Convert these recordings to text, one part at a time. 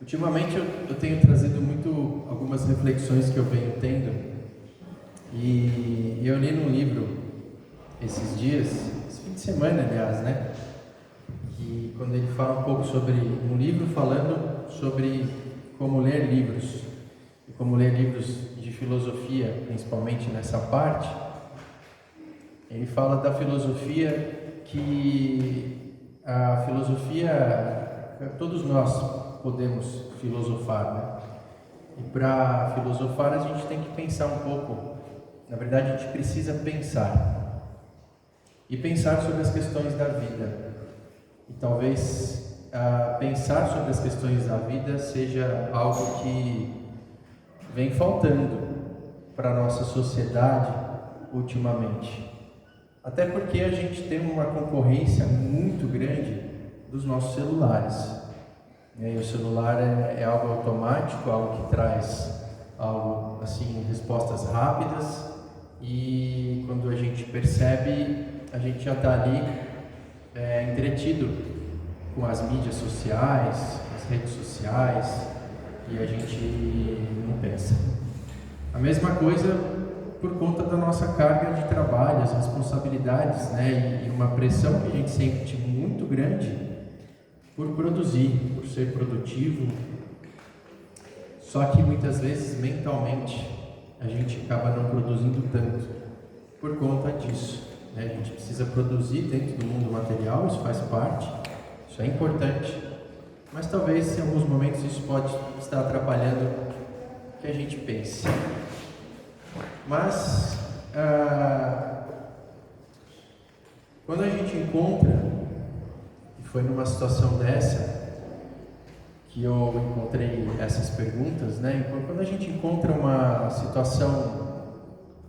Ultimamente eu tenho trazido muito algumas reflexões que eu venho tendo e eu li num livro esses dias, esse fim de semana aliás, né? Que quando ele fala um pouco sobre um livro falando sobre como ler livros e como ler livros de filosofia, principalmente nessa parte, ele fala da filosofia que a filosofia, todos nós podemos filosofar, né? E para filosofar a gente tem que pensar um pouco. Na verdade, a gente precisa pensar. E pensar sobre as questões da vida. E talvez pensar sobre as questões da vida seja algo que vem faltando para a nossa sociedade ultimamente. Até porque a gente tem uma concorrência muito grande dos nossos celulares. E o celular é algo automático, algo que traz algo assim, respostas rápidas, e quando a gente percebe, a gente já está ali entretido com as mídias sociais, as redes sociais, e a gente não pensa. A mesma coisa por conta da nossa carga de trabalho, as responsabilidades, né? E uma pressão que a gente sente muito grande por produzir, por ser produtivo. Só que muitas vezes mentalmente a gente acaba não produzindo tanto por conta disso, né? A gente precisa produzir dentro do mundo material, isso faz parte, isso é importante, mas talvez em alguns momentos isso pode estar atrapalhando o que a gente pense. Mas quando a gente encontra, e foi numa situação dessa que eu encontrei essas perguntas, né? Quando a gente encontra uma situação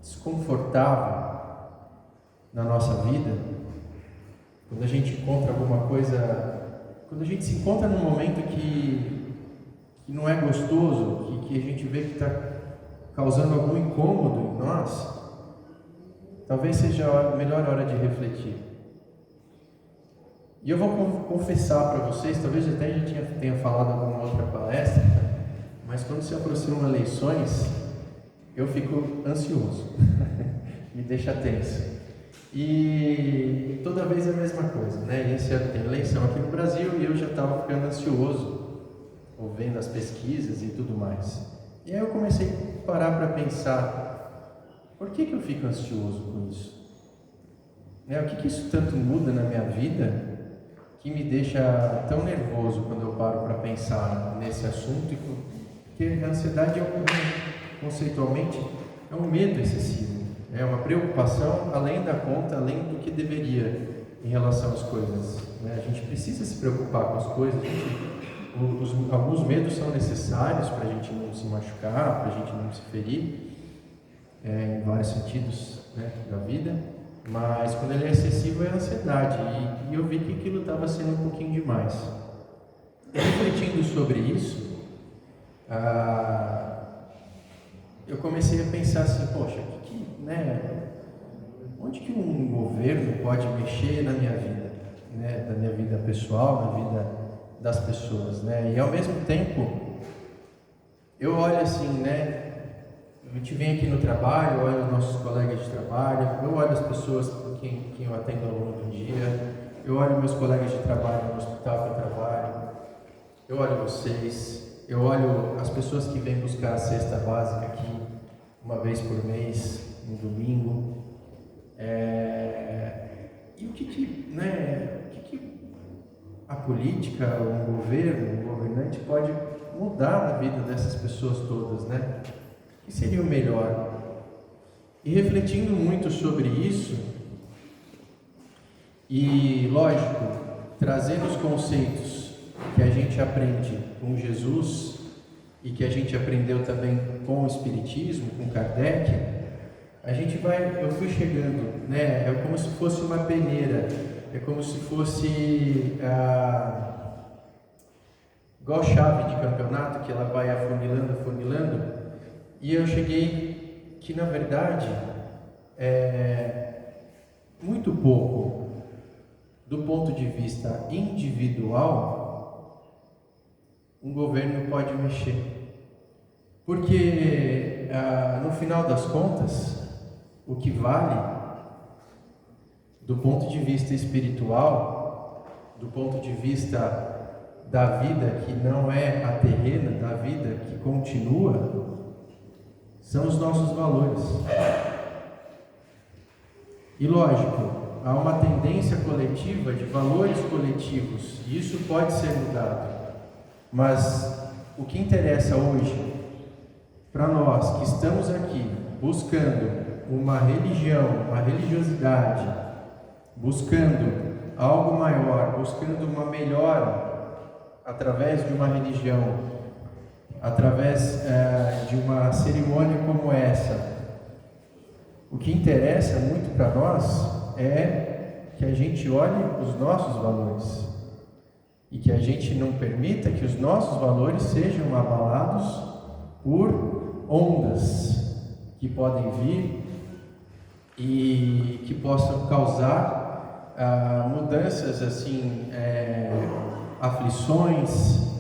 desconfortável na nossa vida, quando a gente encontra alguma coisa, quando a gente se encontra num momento que não é gostoso, que a gente vê que está causando algum incômodo em nós, talvez seja a melhor hora de refletir. E eu vou confessar para vocês, talvez eu até já tenha falado em alguma outra palestra, mas quando se aproximam eleições, eu fico ansioso, me deixa tenso. E toda vez é a mesma coisa, né? Esse ano tem eleição aqui no Brasil e eu já estava ficando ansioso, ouvindo as pesquisas e tudo mais. E aí eu comecei a parar para pensar, por que eu fico ansioso com isso? O que isso tanto muda na minha vida que me deixa tão nervoso quando eu paro para pensar nesse assunto? Porque a ansiedade conceitualmente é um medo excessivo, é uma preocupação além da conta, além do que deveria em relação às coisas, né? A gente precisa se preocupar com as coisas, alguns medos são necessários para a gente não se machucar, para a gente não se ferir, em vários sentidos, né, da vida. Mas quando ele é excessivo é a ansiedade, e eu vi que aquilo estava sendo um pouquinho demais. Refletindo sobre isso, eu comecei a pensar assim, poxa, onde que um governo pode mexer na minha vida, né, na minha vida pessoal, na vida das pessoas, né? E ao mesmo tempo, eu olho assim, né? A gente vem aqui no trabalho, eu olho os nossos colegas de trabalho, eu olho as pessoas com quem eu atendo ao longo do dia, eu olho meus colegas de trabalho no hospital que eu trabalho, eu olho vocês, eu olho as pessoas que vêm buscar a cesta básica aqui uma vez por mês, no domingo. E o que a política, o governo, o governante pode mudar na vida dessas pessoas todas, né? O que seria o melhor? E refletindo muito sobre isso, e lógico, trazendo os conceitos que a gente aprende com Jesus e que a gente aprendeu também com o Espiritismo, com Kardec, eu fui chegando, né? É como se fosse uma peneira, é como se fosse igual chave de campeonato, que ela vai afunilando, afunilando. E eu cheguei que, na verdade, muito pouco do ponto de vista individual um governo pode mexer. Porque, no final das contas, o que vale, do ponto de vista espiritual, do ponto de vista da vida que não é a terrena, da vida que continua, são os nossos valores. E lógico, há uma tendência coletiva de valores coletivos, e isso pode ser mudado. Mas o que interessa hoje, para nós que estamos aqui buscando uma religião, uma religiosidade, buscando algo maior, buscando uma melhora através de uma religião, através de uma cerimônia como essa, o que interessa muito para nós é que a gente olhe os nossos valores e que a gente não permita que os nossos valores sejam abalados por ondas que podem vir e que possam causar mudanças assim, aflições,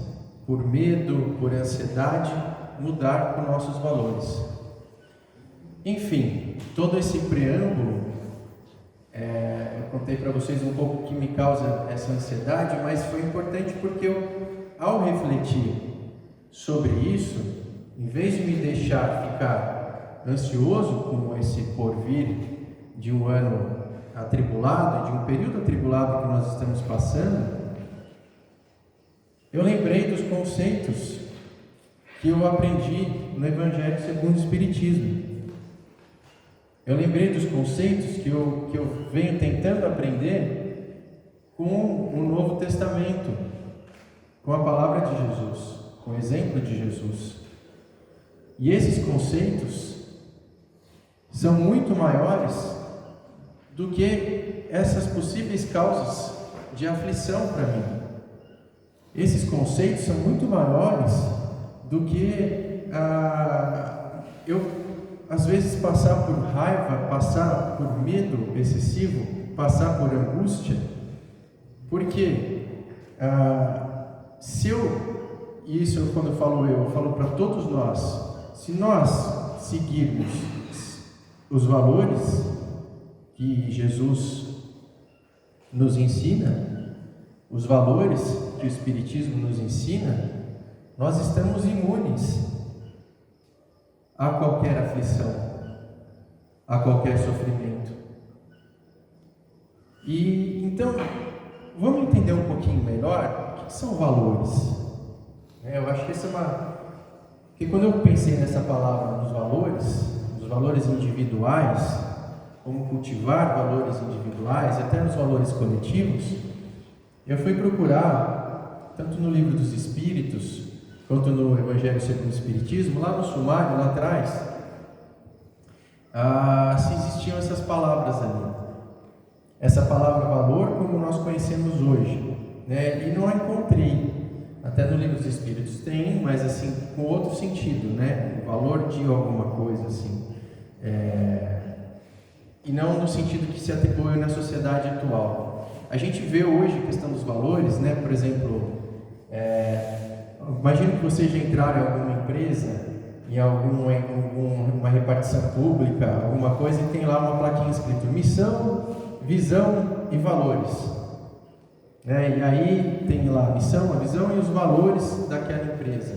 por medo, por ansiedade, mudar com nossos valores. Enfim, todo esse preâmbulo, eu contei para vocês um pouco o que me causa essa ansiedade, mas foi importante porque eu, ao refletir sobre isso, em vez de me deixar ficar ansioso com esse porvir de um ano atribulado, de um período atribulado que nós estamos passando, eu lembrei dos conceitos que eu aprendi no Evangelho segundo o Espiritismo. Eu lembrei dos conceitos que eu venho tentando aprender com o Novo Testamento, com a palavra de Jesus, com o exemplo de Jesus. E esses conceitos são muito maiores do que essas possíveis causas de aflição para mim. Esses conceitos são muito maiores do que eu às vezes passar por raiva, passar por medo excessivo, passar por angústia, porque e isso quando eu falo para todos nós, se nós seguirmos os valores que Jesus nos ensina, os valores que o Espiritismo nos ensina, nós estamos imunes a qualquer aflição, a qualquer sofrimento. E então, vamos entender um pouquinho melhor o que são valores. Eu acho que porque quando eu pensei nessa palavra dos valores individuais, como cultivar valores individuais, até nos valores coletivos, eu fui procurar, tanto no Livro dos Espíritos, quanto no Evangelho segundo o Espiritismo, lá no sumário, lá atrás, se existiam essas palavras ali. Essa palavra valor como nós conhecemos hoje, né? E não a encontrei. Até no Livro dos Espíritos tem, mas assim, com outro sentido, né? O valor de alguma coisa, assim. E não no sentido que se atribui na sociedade atual. A gente vê hoje a questão dos valores, né? Por exemplo, imagine que você já entrar em alguma empresa, em uma repartição pública, alguma coisa, e tem lá uma plaquinha escrito missão, visão e valores. E aí tem lá a missão, a visão e os valores daquela empresa.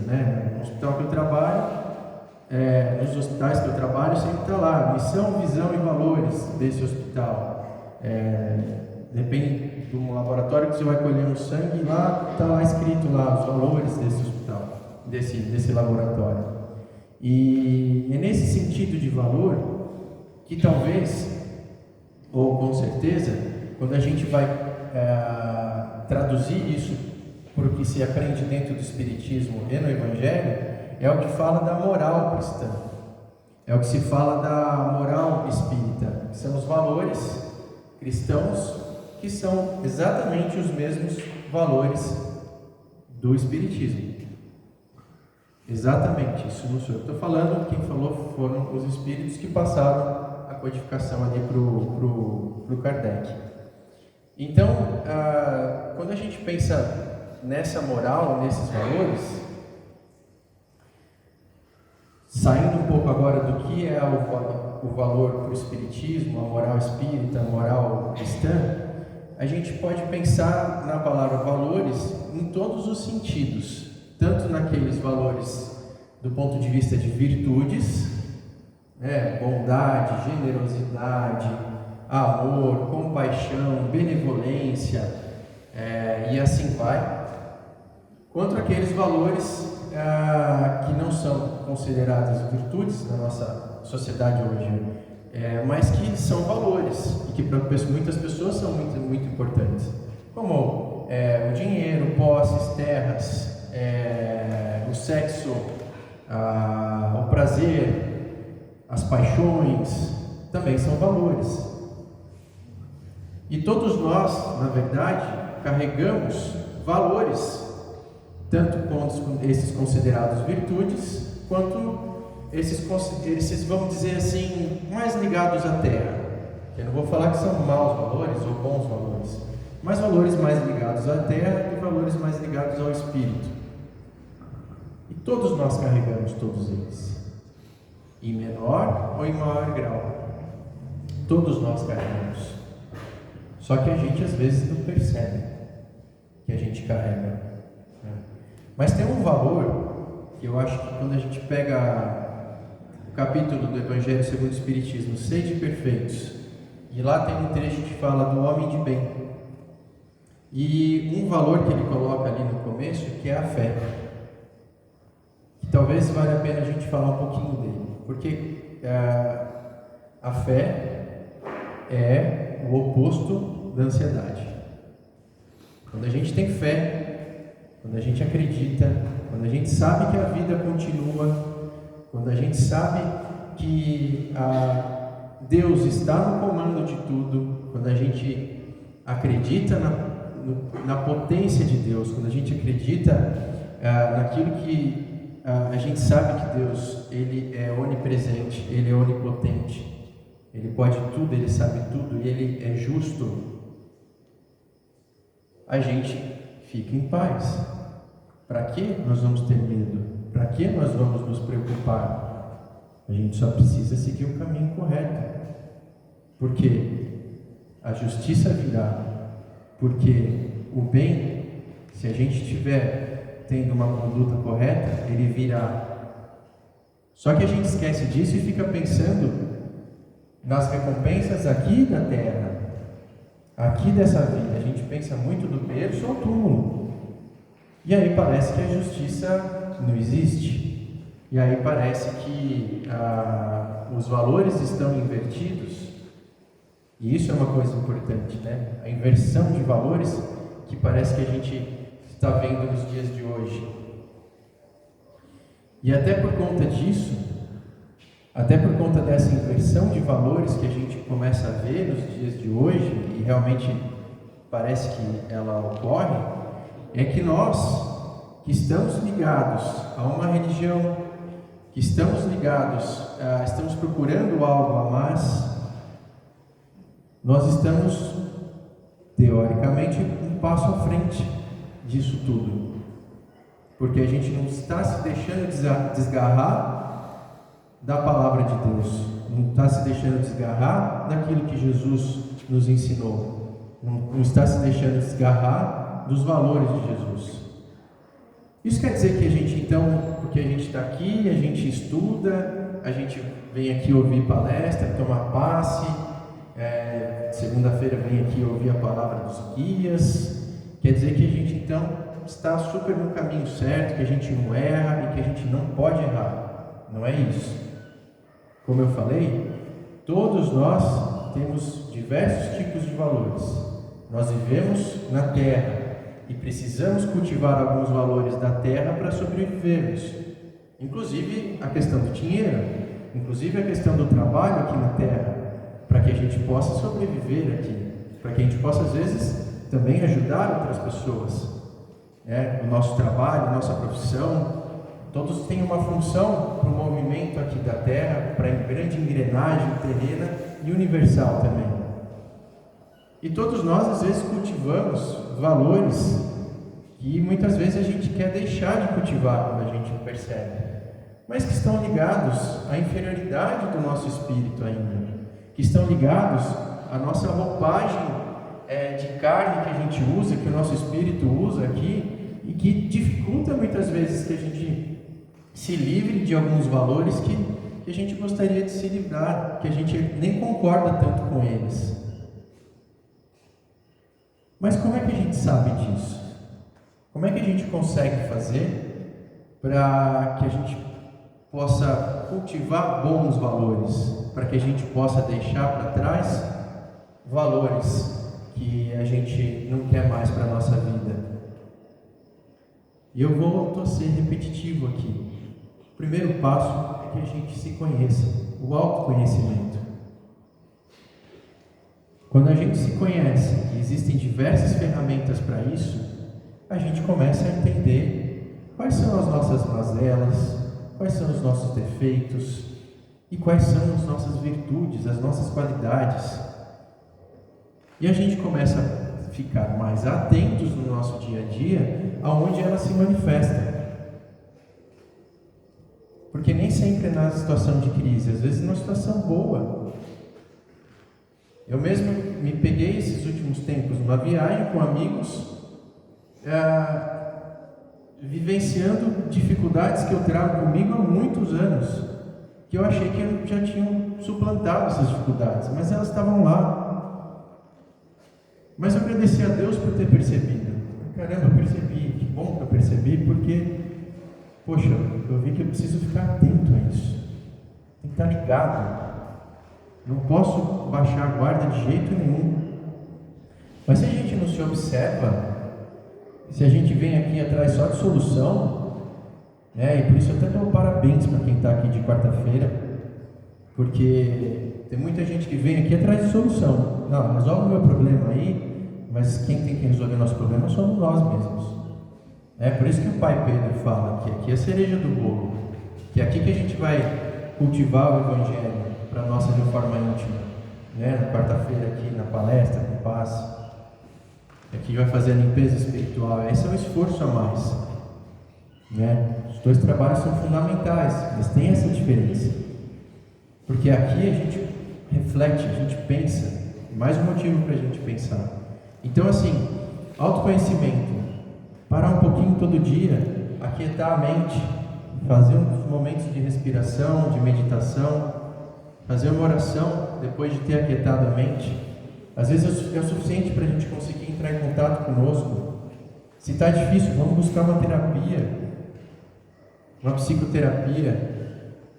No hospital que eu trabalho, nos hospitais que eu trabalho, sempre está lá, missão, visão e valores desse hospital. Depende de um laboratório que você vai colher um sangue, lá está lá escrito lá os valores desse hospital, desse laboratório. E é nesse sentido de valor que talvez, ou com certeza, quando a gente vai traduzir isso para o que se aprende dentro do Espiritismo e no Evangelho, é o que fala da moral cristã, é o que se fala da moral espírita, que são os valores cristãos, que são exatamente os mesmos valores do Espiritismo. Exatamente, isso não sou eu que estou falando, quem falou foram os espíritos que passaram a codificação ali para o Kardec. Então, quando a gente pensa nessa moral, nesses valores, saindo um pouco agora do que é o valor para o espiritismo, a moral espírita, a moral cristã, a gente pode pensar na palavra valores em todos os sentidos, tanto naqueles valores do ponto de vista de virtudes, bondade, generosidade, amor, compaixão, benevolência, e assim vai, quanto aqueles valores que não são consideradas virtudes na nossa sociedade hoje, mas que são valores e que para muitas pessoas são muito, muito importantes, como o dinheiro, posses, terras, o sexo, o prazer, as paixões, também são valores. E todos nós, na verdade, carregamos valores, tanto esses considerados virtudes, quanto esses, vamos dizer assim, mais ligados à terra. Eu não vou falar que são maus valores ou bons valores, mas valores mais ligados à terra e valores mais ligados ao espírito. E todos nós carregamos todos eles, em menor ou em maior grau. Todos nós carregamos. Só que a gente às vezes não percebe que a gente carrega. Mas tem um valor que eu acho que quando a gente pega o capítulo do Evangelho segundo o Espiritismo, Sede Perfeitos, e lá tem um trecho que fala do homem de bem. E um valor que ele coloca ali no começo, que é a fé. Que talvez valha a pena a gente falar um pouquinho dele, porque a fé é o oposto da ansiedade. Quando a gente tem fé, quando a gente acredita, quando a gente sabe que a vida continua, quando a gente sabe que Deus está no comando de tudo, quando a gente acredita na potência de Deus, quando a gente acredita naquilo que a gente sabe que Deus, Ele é onipresente, Ele é onipotente, Ele pode tudo, Ele sabe tudo e Ele é justo, a gente fica em paz. Para que nós vamos ter medo? Para que nós vamos nos preocupar? A gente só precisa seguir o caminho correto. Porque a justiça virá. Porque o bem, se a gente estiver tendo uma conduta correta, ele virá. Só que a gente esquece disso e fica pensando nas recompensas aqui da terra, aqui dessa vida. A gente pensa muito do berço ao túmulo. E aí parece que a justiça não existe. E aí parece que os valores estão invertidos. E isso é uma coisa importante, né? A inversão de valores que parece que a gente está vendo nos dias de hoje. E até por conta disso, até por conta dessa inversão de valores que a gente começa a ver nos dias de hoje, e realmente parece que ela ocorre, é que nós, que estamos ligados a uma religião, que estamos ligados, estamos procurando algo a mais, nós estamos, teoricamente, um passo à frente disso tudo. Porque a gente não está se deixando desgarrar da palavra de Deus, não está se deixando desgarrar daquilo que Jesus nos ensinou, não está se deixando desgarrar dos valores de Jesus. Isso quer dizer que a gente, então, porque a gente está aqui, a gente estuda, a gente vem aqui ouvir palestra, tomar passe, segunda-feira vem aqui ouvir a palavra dos guias, quer dizer que a gente, então, está super no caminho certo, que a gente não erra e que a gente não pode errar. Não é isso. Como eu falei, todos nós temos diversos tipos de valores. Nós vivemos na terra e precisamos cultivar alguns valores da terra para sobrevivermos. Inclusive a questão do dinheiro, inclusive a questão do trabalho aqui na terra, para que a gente possa sobreviver aqui, para que a gente possa, às vezes, também ajudar outras pessoas. O nosso trabalho, a nossa profissão, todos têm uma função para o movimento aqui da terra, para a grande engrenagem terrena e universal também. E todos nós, às vezes, cultivamos valores que muitas vezes a gente quer deixar de cultivar quando a gente percebe, mas que estão ligados à inferioridade do nosso espírito ainda, que estão ligados à nossa roupagem de carne que a gente usa, que o nosso espírito usa aqui, e que dificulta muitas vezes que a gente se livre de alguns valores que a gente gostaria de se livrar, que a gente nem concorda tanto com eles. Mas como é que a gente sabe disso? Como é que a gente consegue fazer para que a gente possa cultivar bons valores, para que a gente possa deixar para trás valores que a gente não quer mais para a nossa vida? E eu volto a ser repetitivo aqui. O primeiro passo é que a gente se conheça, o autoconhecimento. Quando a gente se conhece e existem diversas ferramentas para isso, a gente começa a entender quais são as nossas mazelas, quais são os nossos defeitos e quais são as nossas virtudes, as nossas qualidades. E a gente começa a ficar mais atentos no nosso dia a dia aonde ela se manifesta. Porque nem sempre é na situação de crise, às vezes é numa situação boa. Eu mesmo me peguei esses últimos tempos numa viagem com amigos, vivenciando dificuldades que eu trago comigo há muitos anos, que eu achei que eu já tinham suplantado essas dificuldades, mas elas estavam lá. Mas eu agradeci a Deus por ter percebido. Caramba, eu percebi, que bom que eu percebi, porque, poxa, eu vi que eu preciso ficar atento a isso. Tem que estar ligado. Não posso baixar a guarda de jeito nenhum. Mas se a gente não se observa, se a gente vem aqui atrás só de solução, e por isso eu até dou parabéns para quem está aqui de quarta-feira, porque tem muita gente que vem aqui atrás de solução. Não, resolve o meu problema aí, mas quem tem que resolver nosso problema somos nós mesmos. É por isso que o Pai Pedro fala que aqui é a cereja do bolo, que é aqui que a gente vai cultivar o Evangelho para a nossa reforma íntima, na quarta-feira aqui na palestra, no passe. Aqui vai fazer a limpeza espiritual. Esse é um esforço a mais, Os dois trabalhos são fundamentais, mas tem essa diferença, porque aqui a gente reflete, a gente pensa, mais um motivo para a gente pensar. Então, assim, autoconhecimento, parar um pouquinho todo dia, aquietar a mente, fazer uns momentos de respiração, de meditação, fazer uma oração depois de ter aquietado a mente. Às vezes é o suficiente para a gente conseguir entrar em contato conosco. Se está difícil, vamos buscar uma terapia, uma psicoterapia,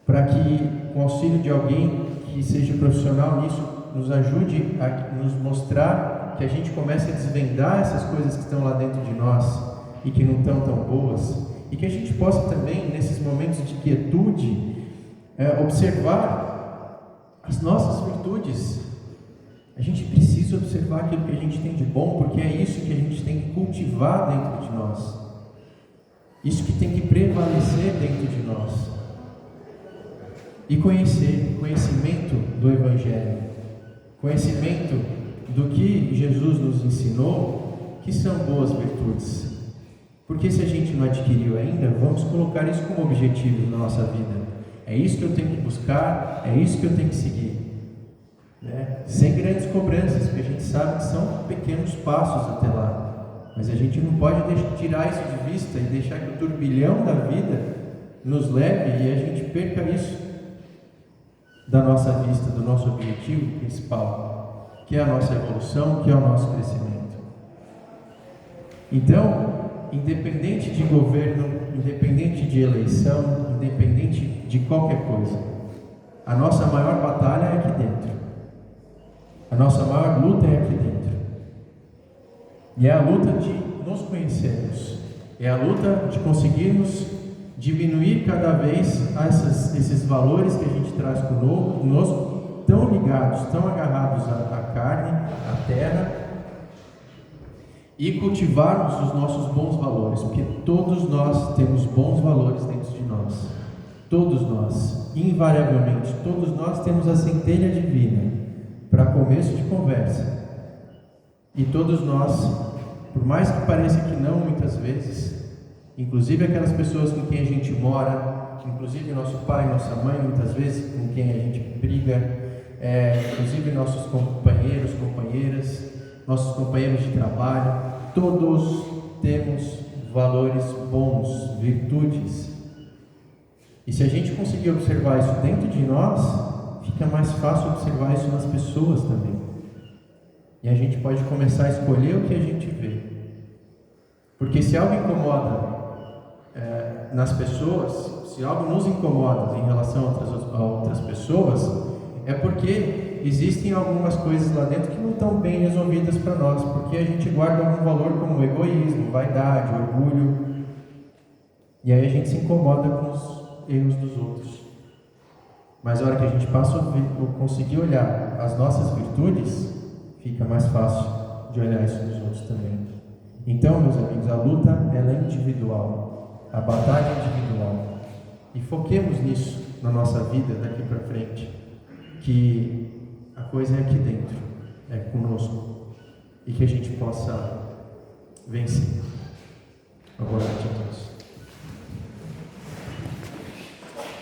para que, com o auxílio de alguém que seja profissional nisso, nos ajude a nos mostrar que a gente comece a desvendar essas coisas que estão lá dentro de nós e que não estão tão boas, e que a gente possa também, nesses momentos de quietude, observar as nossas virtudes. A gente precisa observar aquilo que a gente tem de bom, porque é isso que a gente tem que cultivar dentro de nós, isso que tem que prevalecer dentro de nós. E conhecimento do Evangelho, conhecimento do que Jesus nos ensinou, que são boas virtudes. Porque se a gente não adquiriu ainda, vamos colocar isso como objetivo na nossa vida. É isso que eu tenho que buscar, é isso que eu tenho que seguir. Sem grandes cobranças, porque a gente sabe que são pequenos passos até lá. Mas a gente não pode tirar isso de vista e deixar que o turbilhão da vida nos leve e a gente perca isso da nossa vista, do nosso objetivo principal, que é a nossa evolução, que é o nosso crescimento. Então, independente de governo, independente de eleição, independente de qualquer coisa, a nossa maior batalha é aqui dentro. A nossa maior luta é aqui dentro. E é a luta de nos conhecermos. É a luta de conseguirmos diminuir cada vez esses valores que a gente traz conosco, tão ligados, tão agarrados à carne, à terra, e cultivarmos os nossos bons valores, porque todos nós temos bons valores dentro de nós. Todos nós, invariavelmente, todos nós temos a centelha divina para começo de conversa. E todos nós por mais que pareça que não, muitas vezes, inclusive aquelas pessoas com quem a gente mora, inclusive nosso pai, nossa mãe, muitas vezes, com quem a gente briga, inclusive nossos companheiros, companheiras, nossos companheiros de trabalho, todos temos valores bons, virtudes. E se a gente conseguir observar isso dentro de nós, fica mais fácil observar isso nas pessoas também. E a gente pode começar a escolher o que a gente vê. Porque se algo incomoda nas pessoas, se algo nos incomoda em relação a outras pessoas, é porque existem algumas coisas lá dentro que não estão bem resolvidas para nós, porque a gente guarda algum valor como egoísmo, vaidade, orgulho, e aí a gente se incomoda com os erros dos outros. Mas a hora que a gente passa a conseguir olhar as nossas virtudes, fica mais fácil de olhar isso dos outros também. Então, meus amigos, a luta ela é individual, a batalha é individual. E foquemos nisso na nossa vida daqui para frente, que a coisa é aqui dentro, é conosco, e que a gente possa vencer. Agora.